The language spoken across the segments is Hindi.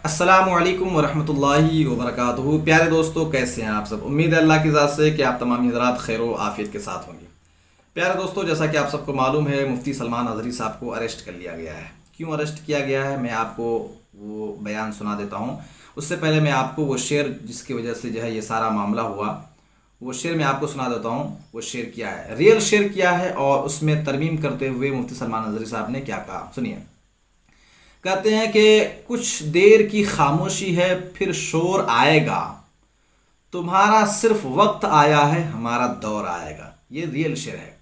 अस्सलामुअलैकुम वरहमतुल्लाहि वबरकातुहू। प्यारे दोस्तों, कैसे हैं आप सब। उम्मीद है अल्लाह की ज़ात से कि आप तमाम हज़रात खैर व आफ़ियत के साथ होंगे। प्यारे दोस्तों, जैसा कि आप सबको मालूम है, मुफ्ती सलमान अज़हरी साहब को अरेस्ट कर लिया गया है। क्यों अरेस्ट किया गया है, मैं आपको वो बयान सुना देता हूँ। उससे पहले मैं आपको वो शेर जिसकी वजह से जो है ये सारा मामला हुआ, वो शेर मैं आपको सुना देता हूँ। वो शेर क्या है, रियल शेर क्या है, और उसमें तरमीम करते हुए मुफ्ती सलमान अज़हरी साहब ने क्या कहा, सुनिए। कहते हैं कि कुछ देर की खामोशी है, फिर शोर आएगा, तुम्हारा सिर्फ वक्त आया है, हमारा दौर आएगा। ये रियल शेर है।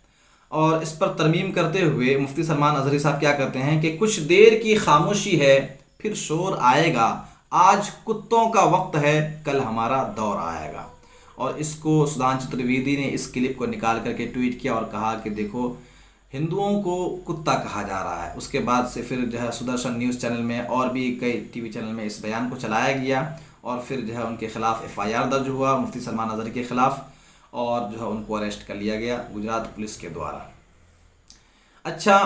और इस पर तरमीम करते हुए मुफ्ती सलमान अज़हरी साहब क्या कहते हैं कि कुछ देर की खामोशी है, फिर शोर आएगा, आज कुत्तों का वक्त है, कल हमारा दौर आएगा। और इसको सुधांशु त्रिवेदी ने इस क्लिप को निकाल करके ट्वीट किया और कहा कि देखो, हिंदुओं को कुत्ता कहा जा रहा है। उसके बाद से फिर जो है सुदर्शन न्यूज़ चैनल में और भी कई टीवी चैनल में इस बयान को चलाया गया, और फिर जो है उनके खिलाफ एफआईआर दर्ज हुआ मुफ्ती सलमान अज़हरी के ख़िलाफ़, और जो है उनको अरेस्ट कर लिया गया गुजरात पुलिस के द्वारा। अच्छा,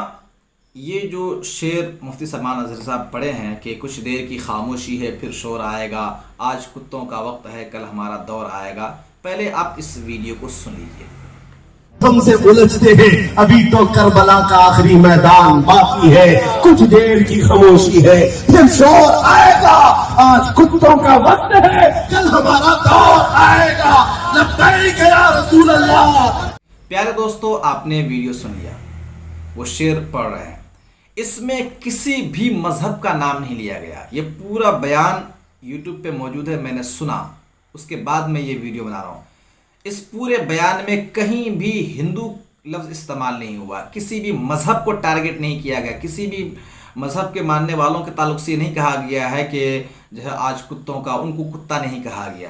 ये जो शेर मुफ्ती सलमान अज़हरी साहब पढ़े हैं कि कुछ देर की खामोशी है, फिर शोर आएगा, आज कुत्तों का वक्त है, कल हमारा दौर आएगा, पहले आप इस वीडियो को सुन लीजिए। हमसे उलझते हैं, अभी तो करबला का आखिरी मैदान बाकी है, कुछ देर की खामोशी है, फिर शोर आएगा, आज कुत्तों का वक्त है, कल हमारा दौर आएगा, लब्बैक या रसूल अल्लाह। प्यारे दोस्तों, आपने वीडियो सुन लिया, वो शेर पढ़ रहे हैं। इसमें किसी भी मजहब का नाम नहीं लिया गया। ये पूरा बयान यूट्यूब पे मौजूद है, मैंने सुना, उसके बाद मैं ये वीडियो बना रहा हूँ। इस पूरे बयान में कहीं भी हिंदू लफ्ज़ इस्तेमाल नहीं हुआ, किसी भी मज़हब को टारगेट नहीं किया गया, किसी भी मज़हब के मानने वालों के ताल्लुक से नहीं कहा गया है कि जो है आज कुत्तों का, उनको कुत्ता नहीं कहा गया।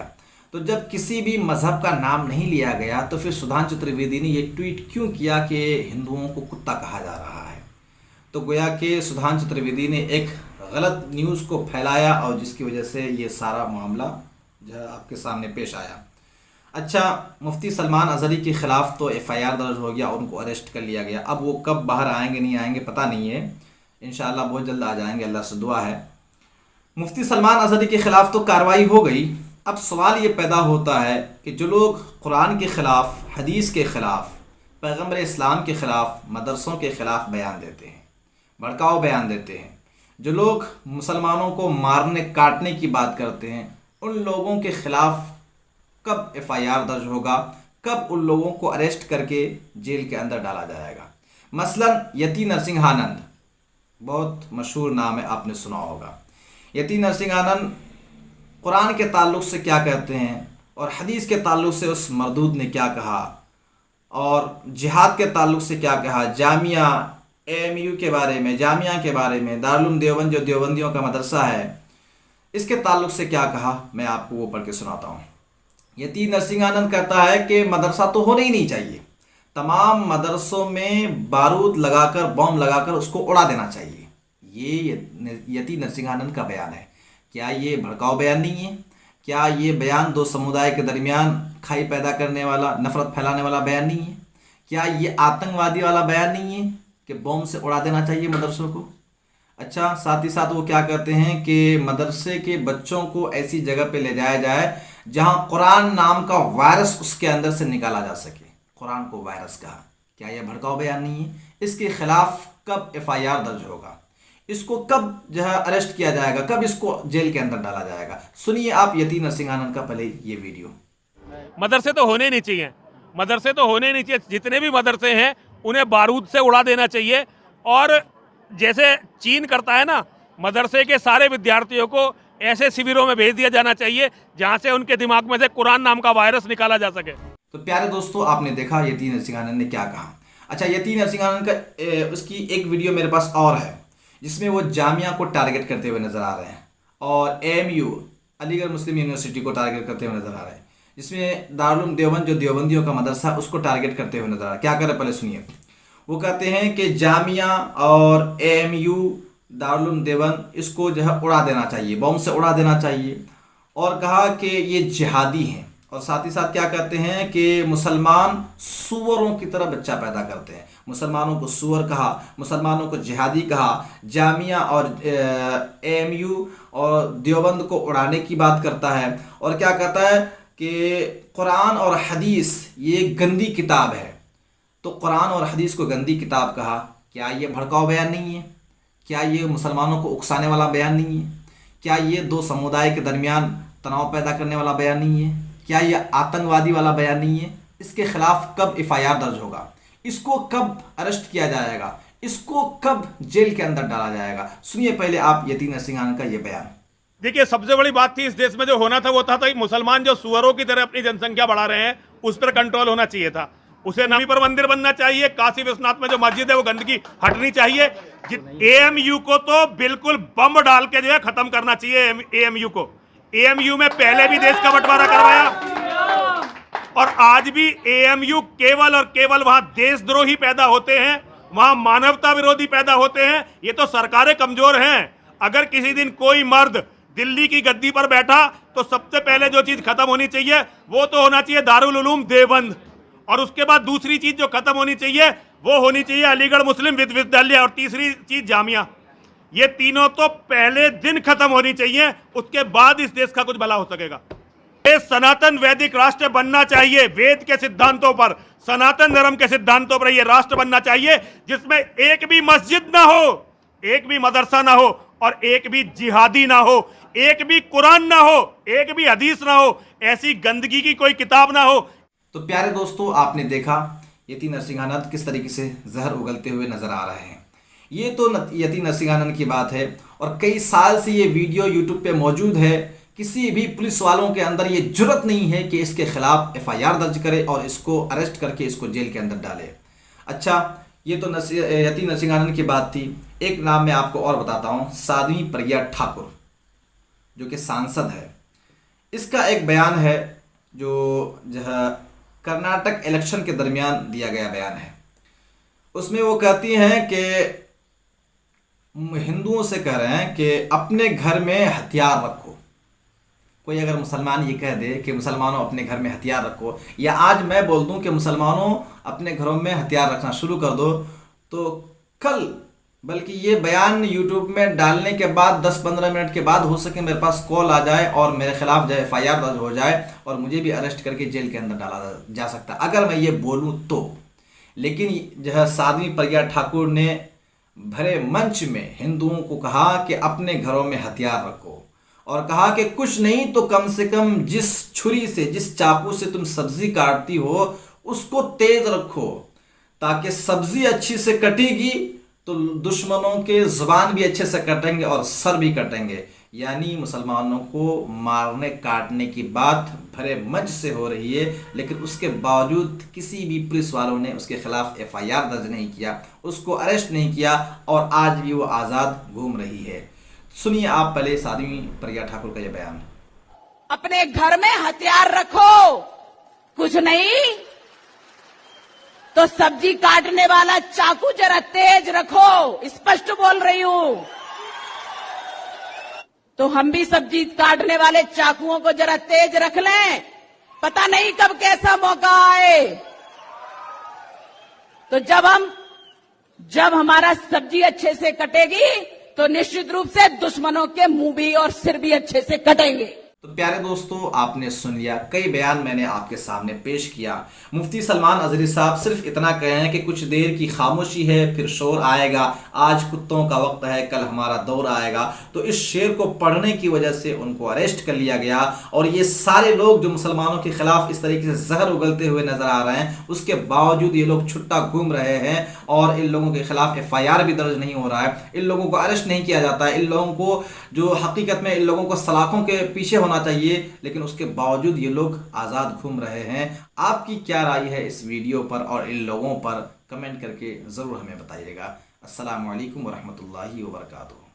तो जब किसी भी मज़हब का नाम नहीं लिया गया, तो फिर सुधांशु त्रिवेदी ने ये ट्वीट क्यों किया कि हिंदुओं को कुत्ता कहा जा रहा है। तो गोया कि सुधांशु त्रिवेदी ने एक गलत न्यूज़ को फैलाया, और जिसकी वजह से ये सारा मामला जो है आपके सामने पेश आया। अच्छा, मुफ्ती सलमान अज़हरी के ख़िलाफ़ तो एफआईआर दर्ज हो गया, उनको अरेस्ट कर लिया गया। अब वो कब बाहर आएंगे नहीं आएंगे पता नहीं है, इंशाअल्लाह बहुत जल्द आ जाएंगे, अल्लाह से दुआ है। मुफ्ती सलमान अज़हरी के ख़िलाफ़ तो कार्रवाई हो गई। अब सवाल ये पैदा होता है कि जो लोग कुरान के ख़िलाफ़, हदीस के ख़िलाफ़, पैगम्बर इस्लाम के ख़िलाफ़, मदरसों के ख़िलाफ़ बयान देते हैं, भड़काऊ बयान देते हैं, जो लोग मुसलमानों को मारने काटने की बात करते हैं, उन लोगों के ख़िलाफ़ कब एफआईआर दर्ज होगा, कब उन लोगों को अरेस्ट करके जेल के अंदर डाला जाएगा। मसलन यति नरसिंहानंद, बहुत मशहूर नाम है, आपने सुना होगा। यति नरसिंहानंद कुरान के ताल्लुक़ से क्या कहते हैं, और हदीस के ताल्लुक़ से उस मरदूद ने क्या कहा, और जिहाद के ताल्लुक़ से क्या कहा, जामिया एएमयू के बारे में, जामिया के बारे में, दारुल उलूम देवबंद जो देवबंदियों का मदरसा है, इसके ताल्लुक़ से क्या कहा, मैं आपको वो पढ़ के सुनाता हूँ। यति नरसिंहानंद कहता है कि मदरसा तो होना ही नहीं चाहिए, तमाम मदरसों में बारूद लगाकर, बम लगाकर उसको उड़ा देना चाहिए। ये यति नरसिंहानंद का बयान है। क्या ये भड़काऊ बयान नहीं है? क्या ये बयान दो समुदाय के दरमियान खाई पैदा करने वाला, नफरत फैलाने वाला बयान नहीं है? क्या ये आतंकवादी वाला बयान नहीं है कि बम से उड़ा देना चाहिए मदरसों को? अच्छा, साथ ही साथ वो क्या कहते हैं कि मदरसे के बच्चों को ऐसी जगह पे ले जाया जाए जहां कुरान नाम का वायरस उसके अंदर से निकाला जा सके। कुरान को वायरस कहा, क्या यह भड़काऊ बयान नहीं है? इसके खिलाफ कब एफआईआर दर्ज होगा, इसको कब जो है अरेस्ट किया जाएगा, कब इसको जेल के अंदर डाला जाएगा? सुनिए आप यति नरसिंहानंद का पहले ये वीडियो। मदरसे तो होने नहीं चाहिए, मदरसे तो होने नहीं चाहिए। जितने भी मदरसे हैं उन्हें बारूद से उड़ा देना चाहिए। और जैसे चीन करता है ना, मदरसे के सारे विद्यार्थियों को ऐसे शिविरों में भेज दिया जाना चाहिए जहां से उनके दिमाग में से कुरान नाम का वायरस निकाला जा सके। तो प्यारे दोस्तों, आपने देखा यति नरसिंहानंद ने क्या कहा। अच्छा, यति नरसिंहानंद का उसकी एक वीडियो मेरे पास और है जिसमें वो जामिया को टारगेट करते हुए नजर आ रहे हैं, और एएमयू अलीगढ़ मुस्लिम यूनिवर्सिटी को टारगेट करते हुए नजर आ रहे हैं, जिसमें दारुल उलूम देवबंद जो देवबंदियों का मदरसा, उसको टारगेट करते हुए नजर आ रहा है। क्या कर रहे पहले सुनिए। वो कहते हैं कि जामिया और एएमयू, दारुल उलूम देवबंद, इसको जो है उड़ा देना चाहिए, बम से उड़ा देना चाहिए, और कहा कि ये जिहादी हैं, और साथ ही साथ क्या कहते हैं कि मुसलमान सूअरों की तरह बच्चा पैदा करते हैं। मुसलमानों को सूअर कहा, मुसलमानों को जिहादी कहा, जामिया और AMU और देवबंद को उड़ाने की बात करता है। और क्या कहता है कि कुरान और हदीस ये गंदी किताब है। तो कुरान और हदीस को गंदी किताब कहा, क्या ये भड़काऊ बयान नहीं है? क्या ये मुसलमानों को उकसाने वाला बयान नहीं है? क्या ये दो समुदाय के दरमियान तनाव पैदा करने वाला बयान नहीं है? क्या ये आतंकवादी वाला बयान नहीं है? इसके खिलाफ कब FIR दर्ज होगा? इसको कब अरेस्ट किया जाएगा? इसको कब जेल के अंदर डाला जाएगा? सुनिए पहले आप यती नरसिंह आनंद का ये बयान। देखिए, सबसे बड़ी बात थी इस देश में जो होना था वो था मुसलमान जो सुअरों की तरह अपनी जनसंख्या बढ़ा रहे हैं उस पर कंट्रोल होना चाहिए था। उसे नवी पर मंदिर बनना चाहिए। काशी विश्वनाथ में जो मस्जिद है वो गंदगी हटनी चाहिए। AMU को तो बिल्कुल बम डाल के जो है खत्म करना चाहिए। AMU को, AMU में पहले भी देश का बंटवारा करवाया और आज भी AMU केवल और केवल वहां देशद्रोही पैदा होते हैं, वहां मानवता विरोधी पैदा होते हैं। ये तो सरकारें कमजोर हैं। अगर किसी दिन कोई मर्द दिल्ली की गद्दी पर बैठा तो सबसे पहले जो चीज खत्म होनी चाहिए वो तो होना चाहिए दारुल उलूम देवबंद, और उसके बाद दूसरी चीज जो खत्म होनी चाहिए वो होनी चाहिए अलीगढ़ मुस्लिम विश्वविद्यालय, और तीसरी चीज जामिया। ये तीनों तो पहले दिन खत्म होनी चाहिए, उसके बाद इस देश का कुछ भला हो सकेगा। ये सनातन वैदिक राष्ट्र बनना चाहिए, वेद के सिद्धांतों पर, सनातन धर्म के सिद्धांतों पर यह राष्ट्र बनना चाहिए जिसमें एक भी मस्जिद ना हो, एक भी मदरसा ना हो, और एक भी जिहादी ना हो, एक भी कुरान ना हो, एक भी हदीस ना हो, ऐसी गंदगी की कोई किताब ना हो। तो प्यारे दोस्तों, आपने देखा यति नरसिंहानंद किस तरीके से जहर उगलते हुए नजर आ रहे हैं। ये तो यति नरसिंहानंद की बात है और कई साल से ये वीडियो यूट्यूब पे मौजूद है। किसी भी पुलिस वालों के अंदर ये जुर्रत नहीं है कि इसके खिलाफ FIR दर्ज करे और इसको अरेस्ट करके इसको जेल के अंदर डाले। अच्छा, ये तो यति नरसिंहानंद की बात थी। एक नाम मैं आपको और बताता हूँ, साध्वी प्रज्ञा ठाकुर जो कि सांसद है। इसका एक बयान है जो कर्नाटक इलेक्शन के दरमियान दिया गया बयान है। उसमें वो कहती हैं कि हिंदुओं से कह रहे हैं कि अपने घर में हथियार रखो। कोई अगर मुसलमान ये कह दे कि मुसलमानों अपने घर में हथियार रखो, या आज मैं बोल दूं कि मुसलमानों अपने घरों में हथियार रखना शुरू कर दो, तो कल, बल्कि ये बयान यूट्यूब में डालने के बाद 10-15 मिनट के बाद हो सके मेरे पास कॉल आ जाए और मेरे खिलाफ जो FIR दर्ज हो जाए और मुझे भी अरेस्ट करके जेल के अंदर डाला जा सकता है अगर मैं ये बोलूं तो। लेकिन जो है साध्वी प्रज्ञा ठाकुर ने भरे मंच में हिंदुओं को कहा कि अपने घरों में हथियार रखो, और कहा कि कुछ नहीं तो कम से कम जिस छुरी से, जिस चाकू से तुम सब्जी काटती हो उसको तेज रखो, ताकि सब्जी अच्छी से कटेगी तो दुश्मनों के जुबान भी अच्छे से कटेंगे और सर भी कटेंगे। यानी मुसलमानों को मारने काटने की बात भरे मंच से हो रही है, लेकिन उसके बावजूद किसी भी पुलिस वालों ने उसके खिलाफ FIR दर्ज नहीं किया, उसको अरेस्ट नहीं किया, और आज भी वो आज़ाद घूम रही है। सुनिए आप पहले साध्वी प्रज्ञा ठाकुर का ये बयान। अपने घर में हथियार रखो, कुछ नहीं तो सब्जी काटने वाला चाकू जरा तेज रखो, स्पष्ट बोल रही हूं। तो हम भी सब्जी काटने वाले चाकुओं को जरा तेज रख लें, पता नहीं कब कैसा मौका आए। तो जब हमारा सब्जी अच्छे से कटेगी तो निश्चित रूप से दुश्मनों के मुंह भी और सिर भी अच्छे से कटेंगे। तो प्यारे दोस्तों, आपने सुन लिया, कई बयान मैंने आपके सामने पेश किया। मुफ्ती सलमान अजहरी साहब सिर्फ इतना कहे हैं कि कुछ देर की खामोशी है फिर शोर आएगा, आज कुत्तों का वक्त है कल हमारा दौर आएगा। तो इस शेर को पढ़ने की वजह से उनको अरेस्ट कर लिया गया, और ये सारे लोग जो मुसलमानों के खिलाफ इस तरीके से जहर उगलते हुए नजर आ रहे हैं, उसके बावजूद ये लोग छुट्टा घूम रहे हैं और इन लोगों के खिलाफ FIR भी दर्ज नहीं हो रहा है, इन लोगों को अरेस्ट नहीं किया जाता है। इन लोगों को जो हकीकत में इन लोगों को सलाखों के पीछे होना चाहिए, लेकिन उसके बावजूद ये लोग आज़ाद घूम रहे हैं। आपकी क्या राय है इस वीडियो पर और इन लोगों पर, कमेंट करके ज़रूर हमें बताइएगा। अस्सलामु अलैकुम वरहमतुल्लाहि वबरकातुहू।